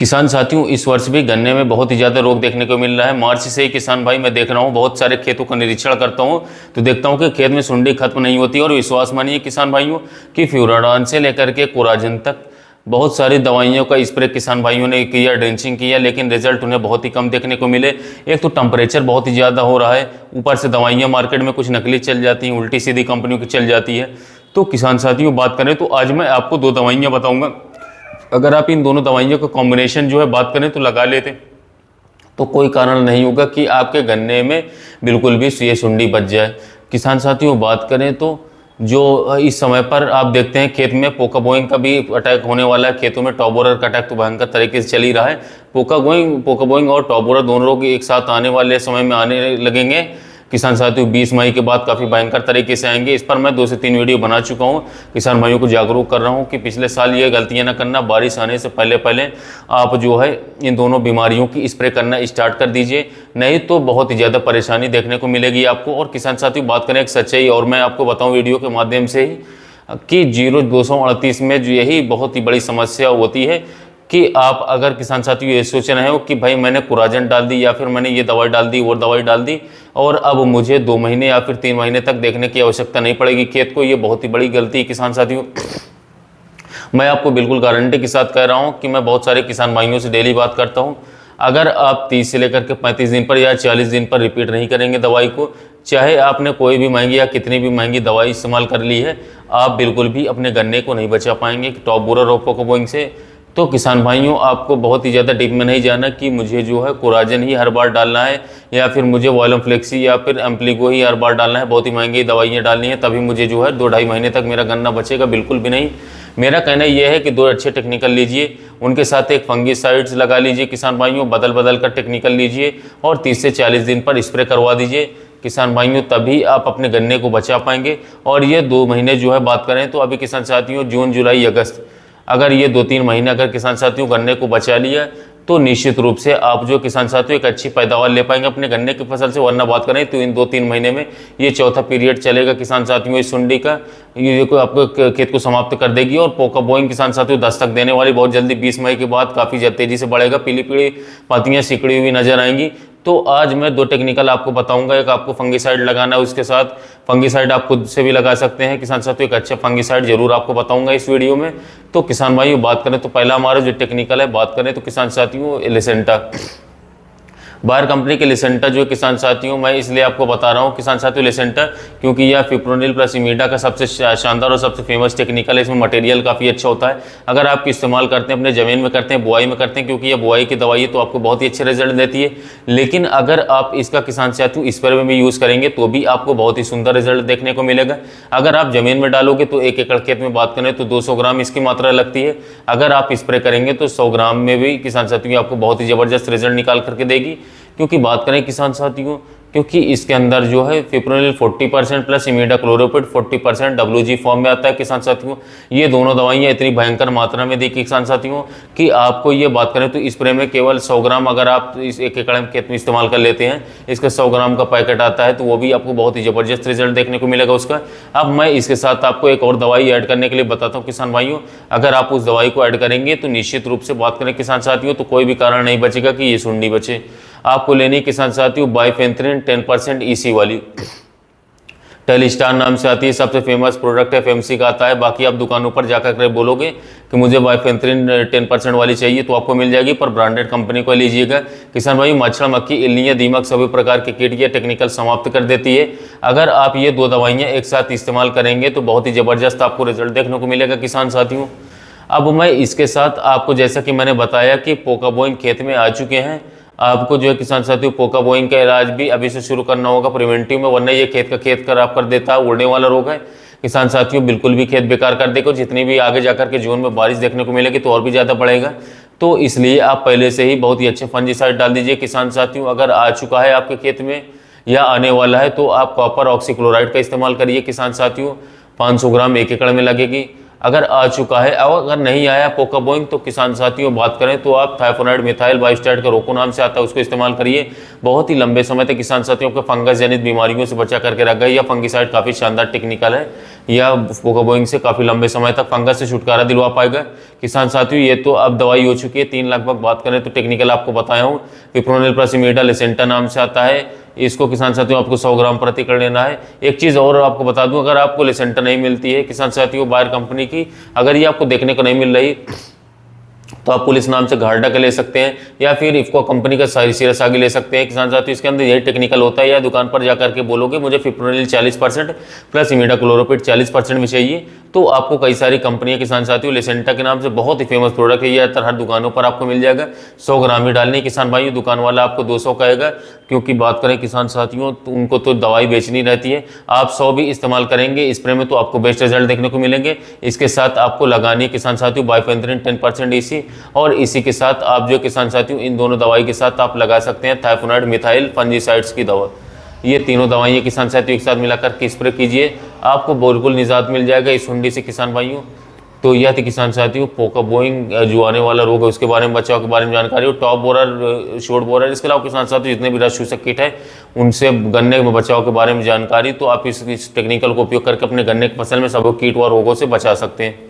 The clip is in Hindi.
किसान साथियों, इस वर्ष भी गन्ने में बहुत ही ज़्यादा रोग देखने को मिल रहा है। मार्च से ही किसान भाई मैं देख रहा हूँ, बहुत सारे खेतों का निरीक्षण करता हूँ तो देखता हूँ कि खेत में सुंडी खत्म नहीं होती। और विश्वास मानिए किसान भाइयों कि फ्यूराडान से लेकर के कोराजन तक बहुत सारी दवाइयों का स्प्रे किसान भाइयों ने किया, ड्रेंचिंग किया, लेकिन रिजल्ट उन्हें बहुत ही कम देखने को मिले। एक तो टेम्परेचर बहुत ही ज़्यादा हो रहा है, ऊपर से दवाइयाँ मार्केट में कुछ नकली चल जाती हैं, उल्टी सीधी कंपनियों की चल जाती है। तो किसान साथियों बात करें तो आज मैं आपको दो दवाइयाँ बताऊँगा। अगर आप इन दोनों दवाइयों का कॉम्बिनेशन जो है बात करें तो लगा लेते तो कोई कारण नहीं होगा कि आपके गन्ने में बिल्कुल भी ये सुंडी बच जाए। किसान साथियों बात करें तो जो इस समय पर आप देखते हैं खेत में पोकाबोइंग का भी अटैक होने वाला है। खेतों में टॉबोरर का अटैक तो भयंकर तरीके से चल ही रहा है। पोकाबोइंग और टॉबोरर दोनों रोग एक साथ आने वाले समय में आने लगेंगे। किसान साथियों 20 मई के बाद काफ़ी भयंकर तरीके से आएंगे। इस पर मैं 2 से 3 वीडियो बना चुका हूं। किसान भाइयों को जागरूक कर रहा हूं कि पिछले साल ये गलतियां ना करना। बारिश आने से पहले पहले आप जो है इन दोनों बीमारियों की स्प्रे करना स्टार्ट कर दीजिए, नहीं तो बहुत ही ज़्यादा परेशानी देखने को मिलेगी आपको। और किसान साथियों बात करें एक सच्चाई और मैं आपको बताऊँ वीडियो के माध्यम से ही कि 0238 में जो यही बहुत ही बड़ी समस्या होती है कि आप अगर किसान साथियों ये सोच रहे हो कि भाई मैंने कोराजन डाल दी या फिर मैंने ये दवाई डाल दी वो दवाई डाल दी और अब मुझे 2 महीने या फिर 3 महीने तक देखने की आवश्यकता नहीं पड़ेगी खेत को, ये बहुत ही बड़ी गलती है किसान साथियों। मैं आपको बिल्कुल गारंटी के साथ कह रहा हूँ कि मैं बहुत सारे किसान भाइयों से डेली बात करता हूँ। अगर आप 30 से लेकर के 35 दिन पर या 40 दिन पर रिपीट नहीं करेंगे दवाई को, चाहे आपने कोई भी महंगी या कितनी भी महंगी दवाई इस्तेमाल कर ली है, आप बिल्कुल भी अपने गन्ने को नहीं बचा पाएंगे टॉबोरर और पोकाबोइंग से। तो किसान भाइयों आपको बहुत ही ज़्यादा डीप में नहीं जाना कि मुझे जो है कोराजन ही हर बार डालना है या फिर मुझे वॉलम फ्लेक्सी या फिर एम्प्लीगो ही हर बार डालना है, बहुत ही महंगी दवाइयाँ डालनी है तभी मुझे जो है 2-2.5 महीने तक मेरा गन्ना बचेगा, बिल्कुल भी नहीं। मेरा कहना यह है कि 2 अच्छे टेक्निकल लीजिए, उनके साथ एक फंगीसाइड्स लगा लीजिए किसान भाइयों, बदल बदल कर टेक्निकल लीजिए और 30 से 40 दिन पर स्प्रे करवा दीजिए किसान भाइयों, तभी आप अपने गन्ने को बचा पाएंगे। और ये 2 महीने जो है बात करें तो अभी किसान साथियों जून जुलाई अगस्त, अगर ये 2-3 महीने अगर किसान साथियों गन्ने को बचा लिया तो निश्चित रूप से आप जो किसान साथियों एक अच्छी पैदावार ले पाएंगे अपने गन्ने की फसल से। वरना बात करें तो इन 2-3 महीने में ये चौथा पीरियड चलेगा किसान साथियों इस सुंडी का, ये को आपको खेत को समाप्त कर देगी। और पोकाबोइंग किसान साथियों दस्तक देने वाली बहुत जल्दी 20 मई के बाद काफ़ी तेजी से बढ़ेगा, पीली पीली पत्तियाँ सिकड़ी हुई नजर आएंगी। तो आज मैं 2 टेक्निकल आपको बताऊंगा। एक आपको फंगीसाइड लगाना है, उसके साथ फंगीसाइड आप खुद से भी लगा सकते हैं किसान साथियों, एक अच्छा फंगीसाइड जरूर आपको बताऊंगा इस वीडियो में। तो किसान भाइयों बात करें तो पहला हमारा जो टेक्निकल है, बात करें तो किसान साथियों लिसेंटा, बायर कंपनी के लिसेंटा जो किसान साथियों मैं इसलिए आपको बता रहा हूँ किसान साथियों लिसेंटा, क्योंकि यह फिप्रोनिल प्लस इमीडा का सबसे शानदार और सबसे फेमस टेक्निकल है। इसमें मटेरियल काफ़ी अच्छा होता है। अगर आप इस्तेमाल करते हैं अपने ज़मीन में करते हैं, बुआई में करते हैं, क्योंकि यह बुआई की दवाई है तो आपको बहुत ही अच्छे रिजल्ट देती है। लेकिन अगर आप इसका किसान साथियों स्प्रे में भी यूज़ करेंगे तो भी आपको बहुत ही सुंदर रिजल्ट देखने को मिलेगा। अगर आप ज़मीन में डालोगे तो 1 एकड़ खेत में बात करें तो 200 ग्राम इसकी मात्रा लगती है। अगर आप स्प्रे करेंगे तो 100 ग्राम में भी किसान साथियों आपको बहुत ही ज़बरदस्त रिजल्ट निकाल करके देगी। क्योंकि बात करें किसान साथियों, क्योंकि इसके अंदर जो है फिप्रोनिल 40% प्लस इमिडाक्लोरोपिड 40% WG फॉर्म में आता है किसान साथियों। ये दोनों दवाइयाँ इतनी भयंकर मात्रा में दी किसान साथियों कि आपको ये बात करें तो स्प्रे में केवल 100 ग्राम अगर आप इस 1 एकड़ खेत में इस्तेमाल कर लेते हैं, इसका 100 ग्राम का पैकेट आता है तो वो भी आपको बहुत ही ज़बरदस्त रिजल्ट देखने को मिलेगा उसका। अब मैं इसके साथ आपको एक और दवाई ऐड करने के लिए बताता हूँ किसान भाइयों। अगर आप उस दवाई को ऐड करेंगे तो निश्चित रूप से बात करें किसान साथियों तो कोई भी कारण नहीं बचेगा कि ये सुंडी बचे। आपको लेनी किसान साथियों बाइफेंथ्रिन 10% EC वाली, टेलिस्टार नाम से आती है, सबसे फेमस प्रोडक्ट है, FMC का आता है। बाकी आप दुकानों पर जाकर के बोलोगे कि मुझे बाइफेंथ्रिन 10% वाली चाहिए तो आपको मिल जाएगी, पर ब्रांडेड कंपनी को लीजिएगा किसान भाई। मच्छर मक्खी इल्लियाँ दीमक सभी प्रकार के कीट ये टेक्निकल समाप्त कर देती है। अगर आप ये 2 दवाइयाँ एक साथ इस्तेमाल करेंगे तो बहुत ही ज़बरदस्त आपको रिजल्ट देखने को मिलेगा किसान साथियों। अब मैं इसके साथ आपको जैसा कि मैंने बताया कि पोकाबोइंग खेत में आ चुके हैं, आपको जो है किसान साथियों पोकाबोइंग का इलाज भी अभी से शुरू करना होगा प्रिवेंटिव में, वरना ये खेत का खेत खराब कर देता है, उड़ने वाला रोग है किसान साथियों, बिल्कुल भी खेत बेकार कर देगा। जितनी भी आगे जाकर के जून में बारिश देखने को मिलेगी तो और भी ज़्यादा बढ़ेगा। तो इसलिए आप पहले से ही बहुत ही अच्छे फंजीसाइड डाल दीजिए किसान साथियों। अगर आ चुका है आपके खेत में या आने वाला है तो आप कॉपर ऑक्सीक्लोराइड का इस्तेमाल करिए किसान साथियों, 500 ग्राम 1 एकड़ में लगेगी। अगर आ चुका है और अगर नहीं आया पोकाबोइंग तो किसान साथियों बात करें तो आप थाइफोनाइड मिथाइल बायोस्टैट का रोको नाम से आता है, उसको इस्तेमाल करिए। बहुत ही लंबे समय तक किसान साथियों को फंगस जनित बीमारियों से बचा करके रख गए। यह फंगिसाइड काफ़ी शानदार टेक्निकल है, या पोकाबोइंग से काफ़ी लंबे समय तक फंगस से छुटकारा दिलवा पाएगा। किसान साथियों, ये तो अब दवाई हो चुकी है। 3 लगभग बात करें तो टेक्निकल आपको बताया हूँ। पिप्रोनिल प्लस इमीडा लिसेंटा नाम से आता है। इसको किसान साथियों आपको 100 ग्राम प्रति कर लेना है। एक चीज़ और आपको बता दूं, अगर आपको लिसेंटा नहीं मिलती है किसान साथियों बायर कंपनी की, अगर ये आपको देखने को नहीं मिल रही, तो आप पुलिस नाम से घाटा के ले सकते हैं, या फिर इफ्को कंपनी का सीरसागी ले सकते हैं। किसान साथियों इसके अंदर यही टेक्निकल होता है। या दुकान पर जाकर के बोलोगे मुझे फिप्रोनिल 40% प्लस इमिडाक्लोरोपिड 40% में चाहिए, तो आपको कई सारी कंपनियां किसान साथियों लिसेंटा के नाम से बहुत ही फेमस प्रोडक्ट है, ये ज़्यादातर हर दुकानों पर आपको मिल जाएगा। 100 ग्राम ही डालनी किसान भाइयों, दुकान वाला आपको 200 कहेगा, क्योंकि बात करें किसान साथियों तो उनको तो दवाई बेचनी रहती है। आप 100 भी इस्तेमाल करेंगे स्प्रे में तो आपको बेस्ट रिजल्ट देखने को मिलेंगे। इसके साथ आपको लगानी है किसान साथियों बाइफेंथ्रिन 10% इसी, और इसी के साथ आप जो किसान साथियों इन दोनों दवाई के साथ आप लगा सकते हैं थाइफोनाइड मिथाइल फंजीसाइड्स की दवा। ये तीनों दवाइयाँ किसान साथियों एक साथ मिलाकर के स्प्रे कीजिए, आपको बिल्कुल निजात मिल जाएगा इस सुंडी से किसान भाइयों। तो यह थी किसान साथियों पोकाबोइंग जो आने वाला रोग है उसके बारे में, बचाव के बारे में जानकारी हो। टॉप बोरर, शॉर्ट बोरर, इसके अलावा किसान साथियों जितने भी रस चूसक कीट है उनसे गन्ने में बचाव के बारे में जानकारी, तो आप इस टेक्निकल को उपयोग करके अपने गन्ने की फसल में सब कीट व रोगों से बचा सकते हैं।